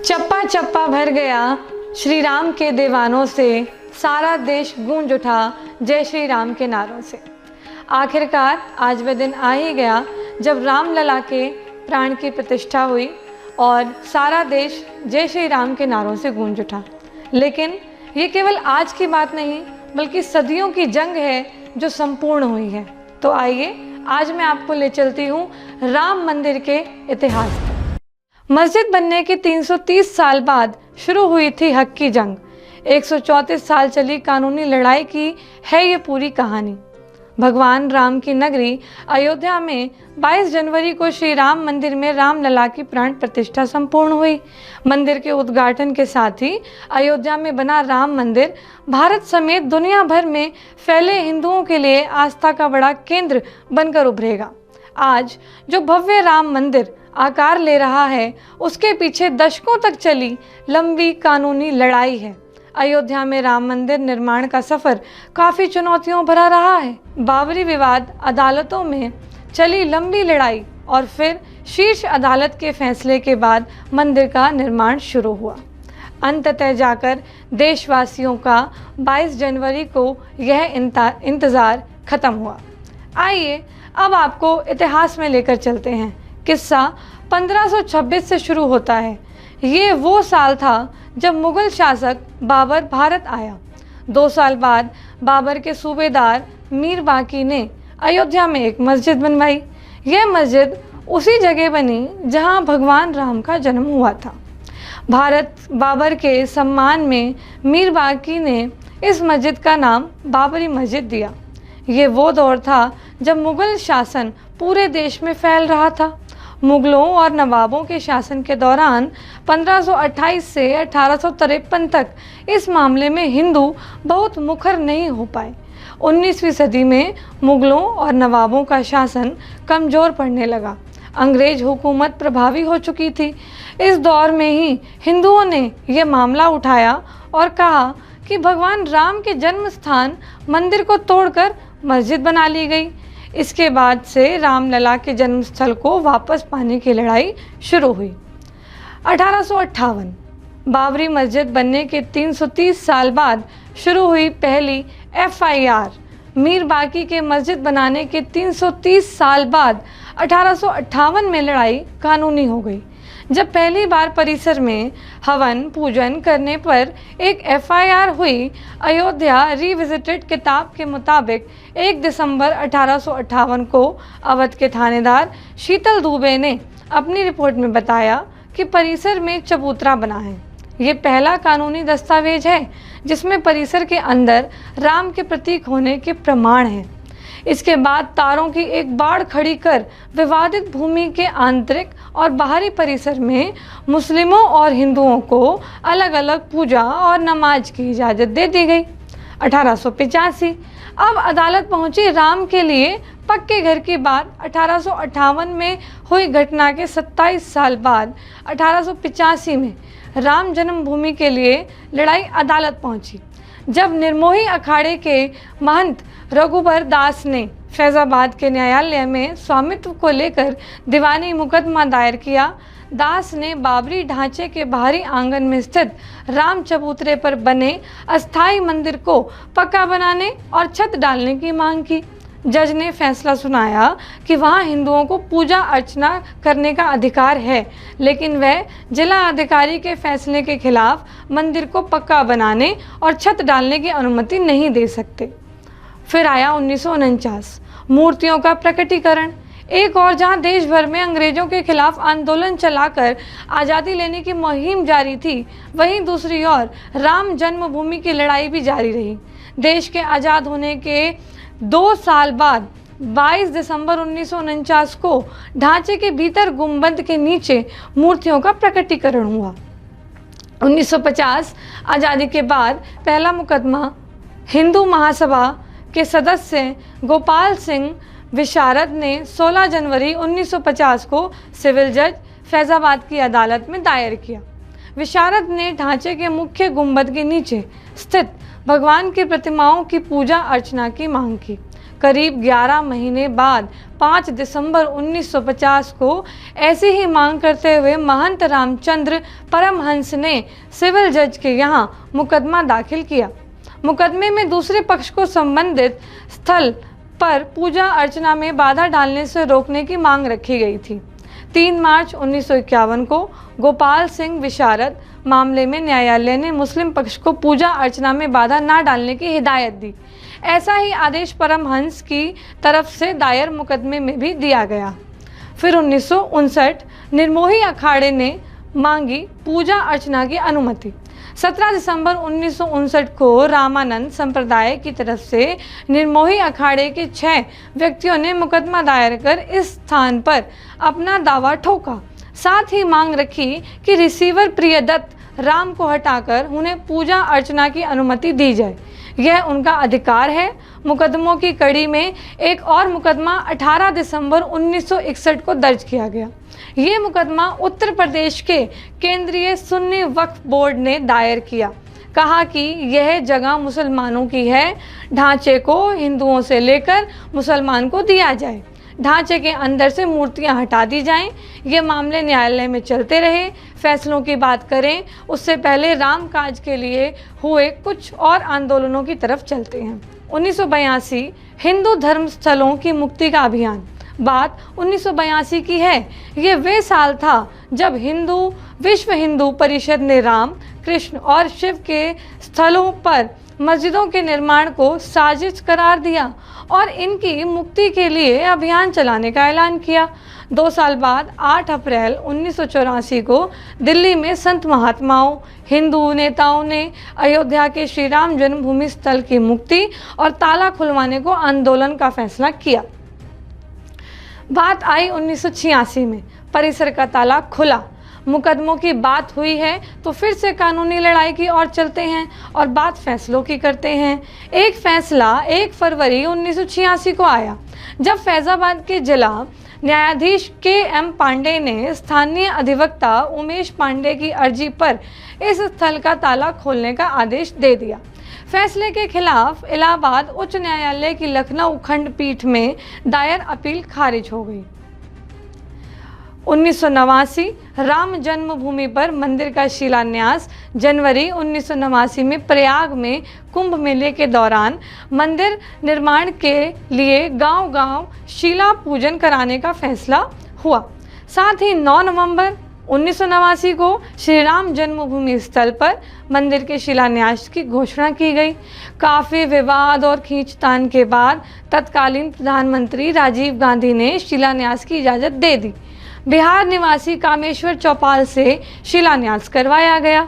चप्पा चप्पा भर गया श्री राम के दीवानों से, सारा देश गूंज उठा जय श्री राम के नारों से। आखिरकार आज वह दिन आ ही गया जब राम लला के प्राण की प्रतिष्ठा हुई और सारा देश जय श्री राम के नारों से गूंज उठा। लेकिन ये केवल आज की बात नहीं बल्कि सदियों की जंग है जो संपूर्ण हुई है। तो आइए आज मैं आपको ले चलती हूँ राम मंदिर के इतिहास पर। मस्जिद बनने के 330 साल बाद शुरू हुई थी हक की जंग। 134 साल चली कानूनी लड़ाई की है ये पूरी कहानी। भगवान राम की नगरी अयोध्या में 22 जनवरी को श्री राम मंदिर में राम लला की प्राण प्रतिष्ठा संपूर्ण हुई। मंदिर के उद्घाटन के साथ ही अयोध्या में बना राम मंदिर भारत समेत दुनिया भर में फैले हिंदुओं के लिए आस्था का बड़ा केंद्र बनकर उभरेगा। आज जो भव्य राम मंदिर आकार ले रहा है उसके पीछे दशकों तक चली लंबी कानूनी लड़ाई है। अयोध्या में राम मंदिर निर्माण का सफर काफ़ी चुनौतियों भरा रहा है। बाबरी विवाद, अदालतों में चली लंबी लड़ाई और फिर शीर्ष अदालत के फैसले के बाद मंदिर का निर्माण शुरू हुआ। अंततः जाकर देशवासियों का 22 जनवरी को यह इंतज़ार खत्म हुआ। आइए अब आपको इतिहास में लेकर चलते हैं। किस्सा 1526 से शुरू होता है। ये वो साल था जब मुग़ल शासक बाबर भारत आया। 2 साल बाद बाबर के सूबेदार मीर बाकी ने अयोध्या में एक मस्जिद बनवाई। यह मस्जिद उसी जगह बनी जहां भगवान राम का जन्म हुआ था। बाबर के सम्मान में मीर बाकी ने इस मस्जिद का नाम बाबरी मस्जिद दिया। ये वो दौर था जब मुग़ल शासन पूरे देश में फैल रहा था। मुग़लों और नवाबों के शासन के दौरान 1528 से 1853 तक इस मामले में हिंदू बहुत मुखर नहीं हो पाए। 19वीं सदी में मुग़लों और नवाबों का शासन कमज़ोर पड़ने लगा। अंग्रेज हुकूमत प्रभावी हो चुकी थी। इस दौर में ही हिंदुओं ने यह मामला उठाया और कहा कि भगवान राम के जन्म स्थान मंदिर को तोड़कर मस्जिद बना ली गई। इसके बाद से रामलला के जन्मस्थल को वापस पाने की लड़ाई शुरू हुई। 1858 बाबरी मस्जिद बनने के 330 साल बाद शुरू हुई पहली FIR। मीर बाकी के मस्जिद बनाने के 330 साल बाद 1858 में लड़ाई कानूनी हो गई। जब पहली बार परिसर में हवन पूजन करने पर एक FIR हुई। अयोध्या रिविजिटेड किताब के मुताबिक 1 दिसंबर 1858 को अवध के थानेदार शीतल दुबे ने अपनी रिपोर्ट में बताया कि परिसर में चबूतरा बना है। ये पहला कानूनी दस्तावेज है जिसमें परिसर के अंदर राम के प्रतीक होने के प्रमाण हैं। इसके बाद तारों की एक बाड़ खड़ी कर विवादित भूमि के आंतरिक और बाहरी परिसर में मुस्लिमों और हिंदुओं को अलग अलग पूजा और नमाज की इजाज़त दे दी गई। 1885 अब अदालत पहुंची राम के लिए पक्के घर की बात। 1858 में हुई घटना के 27 साल बाद 1885 में राम जन्मभूमि के लिए लड़ाई अदालत पहुंची। जब निर्मोही अखाड़े के महंत रघुबर दास ने फैज़ाबाद के न्यायालय में स्वामित्व को लेकर दीवानी मुकदमा दायर किया। दास ने बाबरी ढांचे के बाहरी आंगन में स्थित राम चबूतरे पर बने अस्थाई मंदिर को पक्का बनाने और छत डालने की मांग की। जज ने फैसला सुनाया कि वहां हिंदुओं को पूजा अर्चना करने का अधिकार है, लेकिन वह जिला अधिकारी के फैसले के खिलाफ मंदिर को पक्का बनाने और छत डालने की अनुमति नहीं दे सकते। फिर आया 1949 मूर्तियों का प्रकटीकरण। एक और जहां देश भर में अंग्रेजों के खिलाफ आंदोलन चलाकर आज़ादी लेने की मुहिम जारी थी, वहीं दूसरी ओर राम जन्मभूमि की लड़ाई भी जारी रही। देश के आज़ाद होने के 2 साल बाद 22 दिसंबर 1949 को ढांचे के भीतर गुंबद के नीचे मूर्तियों का प्रकटीकरण हुआ। 1950 आज़ादी के बाद पहला मुकदमा हिंदू महासभा के सदस्य गोपाल सिंह विशारद ने 16 जनवरी 1950 को सिविल जज फैज़ाबाद की अदालत में दायर किया। विशारद ने ढांचे के मुख्य गुंबद के नीचे स्थित भगवान की प्रतिमाओं की पूजा अर्चना की मांग की। करीब 11 महीने बाद 5 दिसंबर 1950 को ऐसी ही मांग करते हुए महंत रामचंद्र परमहंस ने सिविल जज के यहाँ मुकदमा दाखिल किया। मुकदमे में दूसरे पक्ष को संबंधित स्थल पर पूजा अर्चना में बाधा डालने से रोकने की मांग रखी गई थी। 3 मार्च 1951 को गोपाल सिंह विशारद मामले में न्यायालय ने मुस्लिम पक्ष को पूजा अर्चना में बाधा न डालने की हिदायत दी। ऐसा ही आदेश परमहंस की तरफ से दायर मुकदमे में भी दिया गया। फिर 1959 निर्मोही अखाड़े ने मांगी पूजा अर्चना की अनुमति। 17 दिसंबर 1959 को रामानंद संप्रदाय की तरफ से निर्मोही अखाड़े के 6 व्यक्तियों ने मुकदमा दायर कर इस स्थान पर अपना दावा ठोका। साथ ही मांग रखी कि रिसीवर प्रियदत्त राम को हटाकर उन्हें पूजा अर्चना की अनुमति दी जाए, यह उनका अधिकार है। मुकदमों की कड़ी में एक और मुकदमा 18 दिसंबर 1961 को दर्ज किया गया। ये मुकदमा उत्तर प्रदेश के केंद्रीय सुन्नी वक्फ बोर्ड ने दायर किया। कहा कि यह जगह मुसलमानों की है, ढांचे को हिंदुओं से लेकर मुसलमान को दिया जाए, ढांचे के अंदर से मूर्तियां हटा दी जाएं। ये मामले न्यायालय में चलते रहे। फैसलों की बात करें उससे पहले रामकाज के लिए हुए कुछ और आंदोलनों की तरफ चलते हैं। 1982 हिंदू धर्म स्थलों की मुक्ति का अभियान। बात 1982 की है। ये वे साल था जब विश्व हिंदू परिषद ने राम, कृष्ण और शिव के स्थलों पर मस्जिदों के निर्माण को साजिश करार दिया और इनकी मुक्ति के लिए अभियान चलाने का ऐलान किया। 2 साल बाद 8 अप्रैल 1984 को दिल्ली में संत महात्माओं, हिंदू नेताओं ने अयोध्या के श्री राम जन्मभूमि स्थल की मुक्ति और ताला खुलवाने को आंदोलन का फैसला किया। बात आई 1986 में, परिसर का ताला खुला। मुकदमों की बात हुई है तो फिर से कानूनी लड़ाई की ओर चलते हैं और बात फैसलों की करते हैं। एक फैसला 1 फरवरी 1986 को आया जब फैजाबाद के जिला न्यायाधीश के.एम. पांडे ने स्थानीय अधिवक्ता उमेश पांडे की अर्जी पर इस स्थल का ताला खोलने का आदेश दे दिया। फैसले के खिलाफ इलाहाबाद उच्च न्यायालय की लखनऊ खंडपीठ में दायर अपील खारिज हो गई। 1989 राम जन्मभूमि पर मंदिर का शिलान्यास। जनवरी 1989 में प्रयाग में कुंभ मेले के दौरान मंदिर निर्माण के लिए गांव-गांव शिला पूजन कराने का फैसला हुआ। साथ ही 9 नवंबर 1989 को श्री राम जन्मभूमि स्थल पर मंदिर के शिलान्यास की घोषणा की गई। काफ़ी विवाद और खींचतान के बाद तत्कालीन प्रधानमंत्री राजीव गांधी ने शिलान्यास की इजाज़त दे दी। बिहार निवासी कामेश्वर चौपाल से शिलान्यास करवाया गया।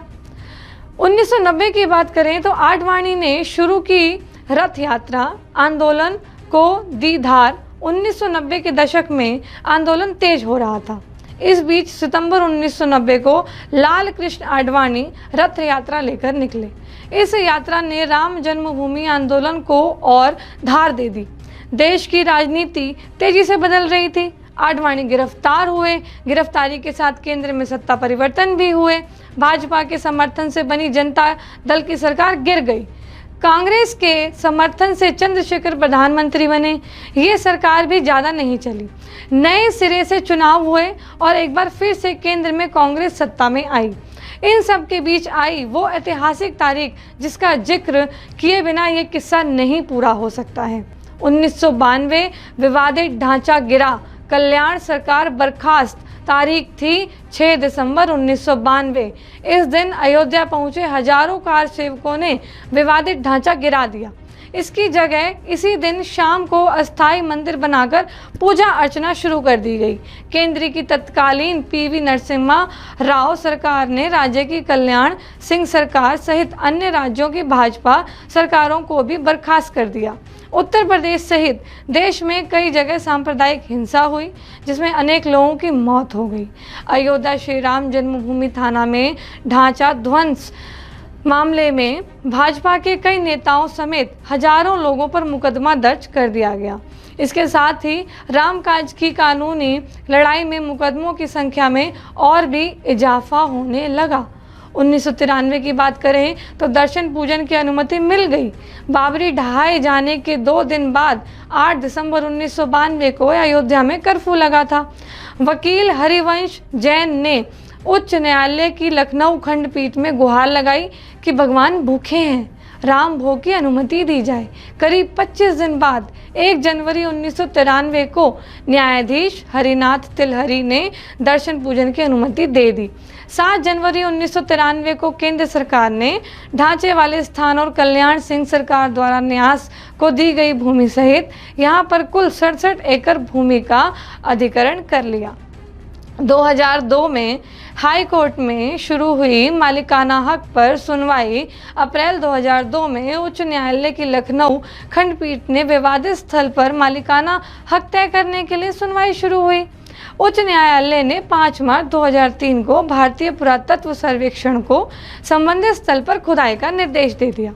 1990 की बात करें तो आडवाणी ने शुरू की रथ यात्रा आंदोलन को दी धार। 1990 के दशक में आंदोलन तेज हो रहा था। इस बीच सितंबर 1990 को लाल कृष्ण आडवाणी रथ यात्रा लेकर निकले। इस यात्रा ने राम जन्मभूमि आंदोलन को और धार दे दी। देश की राजनीति तेजी से बदल रही थी। आडवाणी गिरफ्तार हुए। गिरफ्तारी के साथ केंद्र में सत्ता परिवर्तन भी हुए। भाजपा के समर्थन से बनी जनता दल की सरकार गिर गई। कांग्रेस के समर्थन से चंद्रशेखर प्रधानमंत्री बने। ये सरकार भी ज़्यादा नहीं चली। नए सिरे से चुनाव हुए और एक बार फिर से केंद्र में कांग्रेस सत्ता में आई। इन सब के बीच आई वो ऐतिहासिक तारीख जिसका जिक्र किए बिना ये किस्सा नहीं पूरा हो सकता है। 1992 विवादित ढांचा गिरा, कल्याण सरकार बर्खास्त। तारीख थी 6 दिसंबर 1992। इस दिन अयोध्या पहुंचे हजारों कार सेवकों ने विवादित ढांचा गिरा दिया। इसकी जगह इसी दिन शाम को अस्थायी मंदिर बनाकर पूजा अर्चना शुरू कर दी गई। केंद्र की तत्कालीन पीवी नरसिम्हा राव सरकार ने राज्य की कल्याण सिंह सरकार सहित अन्य राज्यों की भाजपा सरकारों को भी बर्खास्त कर दिया। उत्तर प्रदेश सहित देश में कई जगह सांप्रदायिक हिंसा हुई जिसमें अनेक लोगों की मौत हो गई। अयोध्या श्री राम जन्मभूमि थाना में ढांचा ध्वंस मामले में भाजपा के कई नेताओं समेत हजारों लोगों पर मुकदमा दर्ज कर दिया गया। इसके साथ ही रामकाज की कानूनी लड़ाई में मुकदमों की संख्या में और भी इजाफा होने लगा। 1993 की बात करें तो दर्शन पूजन की अनुमति मिल गई। बाबरी ढहाए जाने के 2 दिन बाद 8 दिसंबर 1992 को अयोध्या में कर्फ्यू लगा था। वकील हरिवंश जैन ने उच्च न्यायालय की लखनऊ खंडपीठ में गुहार लगाई कि भगवान भूखे हैं, राम भोग की अनुमति दी जाए। करीब 25 दिन बाद 1 जनवरी 1993 को न्यायाधीश हरिनाथ तिलहरी ने दर्शन पूजन की अनुमति दे दी। 7 जनवरी 1993 को केंद्र सरकार ने ढांचे वाले स्थान और कल्याण सिंह सरकार द्वारा न्यास को दी गई भूमि सहित यहां पर कुल 67 एकड़ भूमि का अधिग्रहण कर लिया। 2002 में हाई कोर्ट में शुरू हुई मालिकाना हक पर सुनवाई अप्रैल 2002 में उच्च न्यायालय की लखनऊ खंडपीठ ने विवादित स्थल पर मालिकाना हक तय करने के लिए सुनवाई शुरू हुई। उच्च न्यायालय ने 5 मार्च 2003 को भारतीय पुरातत्व सर्वेक्षण को संबंधित स्थल पर खुदाई का निर्देश दे दिया।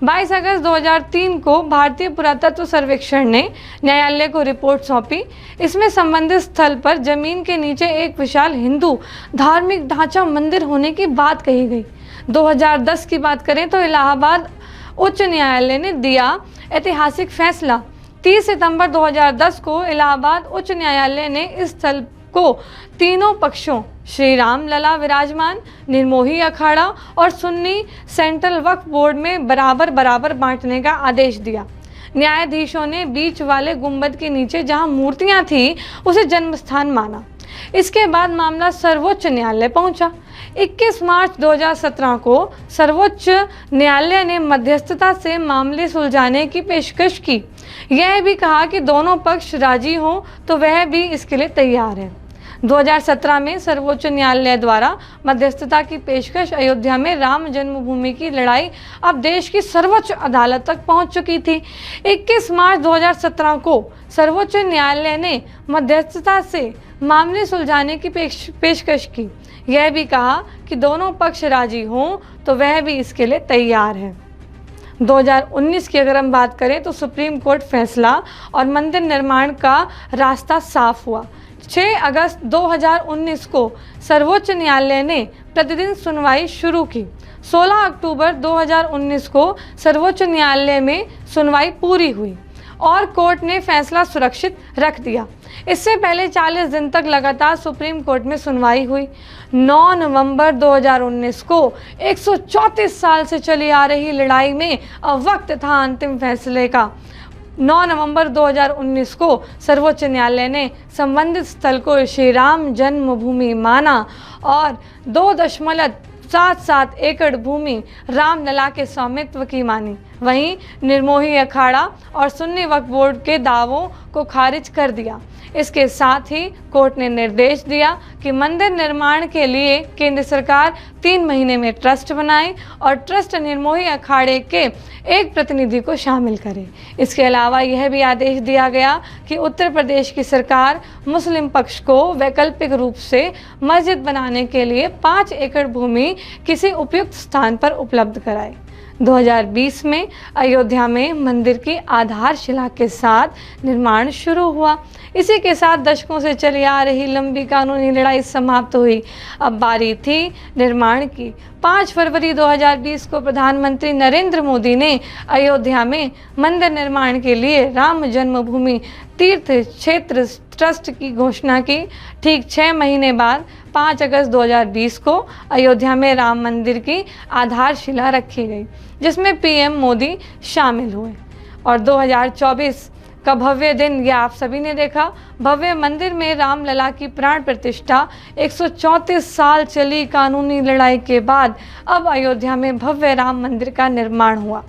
22 अगस्त 2003 को भारतीय पुरातत्व सर्वेक्षण ने न्यायालय को रिपोर्ट सौंपी। इसमें संबंधित स्थल पर जमीन के नीचे एक विशाल हिंदू धार्मिक ढांचा मंदिर होने की बात कही गई। 2010 की बात करें तो इलाहाबाद उच्च न्यायालय ने दिया ऐतिहासिक फैसला। 30 सितंबर 2010 को इलाहाबाद उच्च न्यायालय ने इस स्थल को तीनों पक्षों श्री राम लला विराजमान, निर्मोही अखाड़ा और सुन्नी सेंट्रल वक्फ बोर्ड में बराबर बराबर बांटने का आदेश दिया। न्यायाधीशों ने बीच वाले गुंबद के नीचे जहां मूर्तियां थी उसे जन्म स्थान माना। इसके बाद मामला सर्वोच्च न्यायालय पहुंचा। 21 मार्च 2017 को सर्वोच्च न्यायालय ने मध्यस्थता से मामले सुलझाने की पेशकश की। यह भी कहा कि दोनों पक्ष राजी हों तो वह भी इसके लिए तैयार है। 2017 में सर्वोच्च न्यायालय द्वारा मध्यस्थता की पेशकश अयोध्या में राम जन्मभूमि की लड़ाई अब देश की सर्वोच्च अदालत तक पहुंच चुकी थी। 21 मार्च 2017 को सर्वोच्च न्यायालय ने मध्यस्थता से मामले सुलझाने की पेशकश की। यह भी कहा कि दोनों पक्ष राजी हों तो वह भी इसके लिए तैयार है। 2019 की अगर हम बात करें तो सुप्रीम कोर्ट फैसला और मंदिर निर्माण का रास्ता साफ हुआ। 6 अगस्त 2019 को सर्वोच्च न्यायालय ने प्रतिदिन सुनवाई शुरू की। 16 अक्टूबर 2019 को सर्वोच्च न्यायालय में सुनवाई पूरी हुई और कोर्ट ने फैसला सुरक्षित रख दिया। इससे पहले 40 दिन तक लगातार सुप्रीम कोर्ट में सुनवाई हुई। 9 नवंबर 2019 को 134 साल से चली आ रही लड़ाई में अब वक्त था अंतिम फैसले का। 9 नवंबर 2019 को सर्वोच्च न्यायालय ने संबंधित स्थल को श्री राम जन्मभूमि माना और 2.77 एकड़ भूमि रामलला के स्वामित्व की मानी। वहीं निर्मोही अखाड़ा और सुन्नी वक्फ बोर्ड के दावों को खारिज कर दिया। इसके साथ ही कोर्ट ने निर्देश दिया कि मंदिर निर्माण के लिए केंद्र सरकार 3 महीने में ट्रस्ट बनाए और ट्रस्ट निर्मोही अखाड़े के एक प्रतिनिधि को शामिल करे। इसके अलावा यह भी आदेश दिया गया कि उत्तर प्रदेश की सरकार मुस्लिम पक्ष को वैकल्पिक रूप से मस्जिद बनाने के लिए 5 एकड़ भूमि किसी उपयुक्त स्थान पर उपलब्ध कराए। 2020 में अयोध्या में मंदिर की आधारशिला के साथ निर्माण शुरू हुआ। इसी के साथ दशकों से चली आ रही लंबी कानूनी लड़ाई समाप्त हुई। अब बारी थी निर्माण की। 5 फरवरी 2020 को प्रधानमंत्री नरेंद्र मोदी ने अयोध्या में मंदिर निर्माण के लिए राम जन्मभूमि तीर्थ क्षेत्र ट्रस्ट की घोषणा की। ठीक 6 महीने बाद 5 अगस्त 2020 को अयोध्या में राम मंदिर की आधारशिला रखी गई, जिसमें पीएम मोदी शामिल हुए। और 2024 का भव्य दिन यह आप सभी ने देखा। भव्य मंदिर में रामलला की प्राण प्रतिष्ठा 134 साल चली कानूनी लड़ाई के बाद अब अयोध्या में भव्य राम मंदिर का निर्माण हुआ।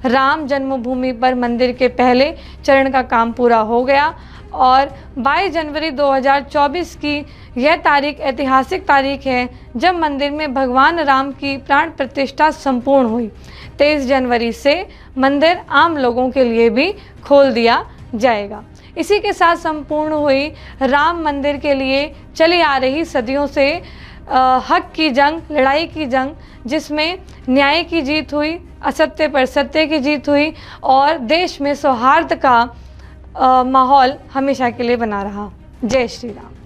राम जन्मभूमि पर मंदिर के पहले चरण का काम पूरा हो गया और 22 जनवरी 2024 की यह तारीख ऐतिहासिक तारीख है जब मंदिर में भगवान राम की प्राण प्रतिष्ठा संपूर्ण हुई। 23 जनवरी से मंदिर आम लोगों के लिए भी खोल दिया जाएगा। इसी के साथ संपूर्ण हुई राम मंदिर के लिए चली आ रही सदियों से हक की जंग, लड़ाई की जंग, जिसमें न्याय की जीत हुई, असत्य पर सत्य की जीत हुई और देश में सौहार्द का माहौल हमेशा के लिए बना रहा। जय श्री राम।